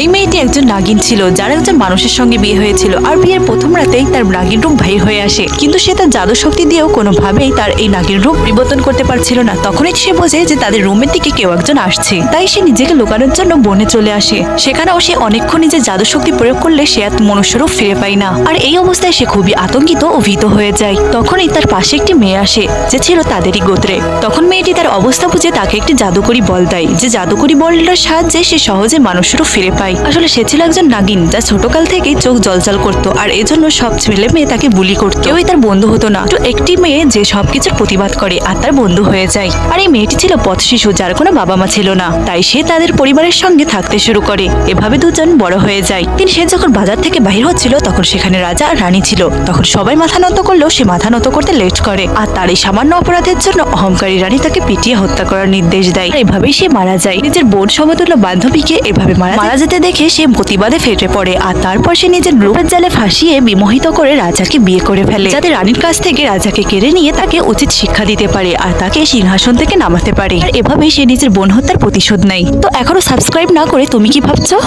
এই মেয়েটি একজন নাগিন ছিল, যার একজন মানুষের সঙ্গে বিয়ে হয়েছিল, আর বিয়ের প্রথম রাতেই তার নাগিন রূপ বাহির হয়ে আসে। কিন্তু সে তার জাদু শক্তি দিয়েও কোনোভাবেই তার এই নাগিন রূপ পরিবর্তন করতে পারছিল না। তখনই সে বোঝে যে তাদের রুমের দিকে কেউ একজন আসছে, তাই সে নিজেকে লুকানোর জন্য বনে চলে আসে। সেখানেও সে অনেকক্ষণ নিজের জাদু শক্তি প্রয়োগ করলে সে আর মনুষ্যরূপ ফিরে পায় না। আর এই অবস্থায় সে খুবই আতঙ্কিত ও ভীত হয়ে যায়। তখনই তার পাশে একটি মেয়ে আসে, যে ছিল তাদেরই গোত্রে। তখন মেয়েটি তার অবস্থা বুঝে তাকে একটি জাদুকরি বল দেয়, যে জাদুকরি বলটার সাহায্যে সে সহজে মানুষেরও ফিরে পায়। আসলে সে ছিল একজন নাগিন, যা ছোটকাল থেকেই চোখ জলজল করতো, আর এজন্য সব ছেলে মেয়ে তাকে বুলি করতো। কেউই তার বন্ধু হতো না। তো একটি মেয়ে যে সবকিছুর প্রতিবাদ করে আর তার বন্ধু হয়ে যায়। আর এই মেয়েটি ছিল পথ শিশু, যার কোনো বাবা মা ছিল না, তাই সে তাদের পরিবারের সঙ্গে থাকতে শুরু করে। এভাবে দুজন বড় হয়ে যায়। সে যখন বাজার থেকে বাহির হচ্ছিল, তখন সেখানে রাজা আর রানী ছিল। তখন সবাই মাথা নত করলেও সে মাথা নত করতে লেট করে, আর তার এই সামান্য অপরাধের জন্য অহংকারী রানী তাকে পিটিয়ে হত্যা করার নির্দেশ দেয়। এভাবেই সে মারা যায়। নিজের বোন সমতুল্য বান্ধবীকে এভাবে মারা যেতে দেখে সে প্রতিবাদে ফেটে পড়ে, আর তারপর সে নিজের রূপের জালে ফাঁসিয়ে বিমোহিত করে রাজাকে বিয়ে করে ফেলে, যাতে রানীর কাছ থেকে রাজাকে কেড়ে নিয়ে তাকে উচিত শিক্ষা দিতে পারে আর তাকে সিংহাসন থেকে নামাতে পারে। আর এভাবেই সে নিজের বোন হত্যার প্রতিশোধ নেয়। তো এখনো সাবস্ক্রাইব না করে তুমি কি ভাবছো?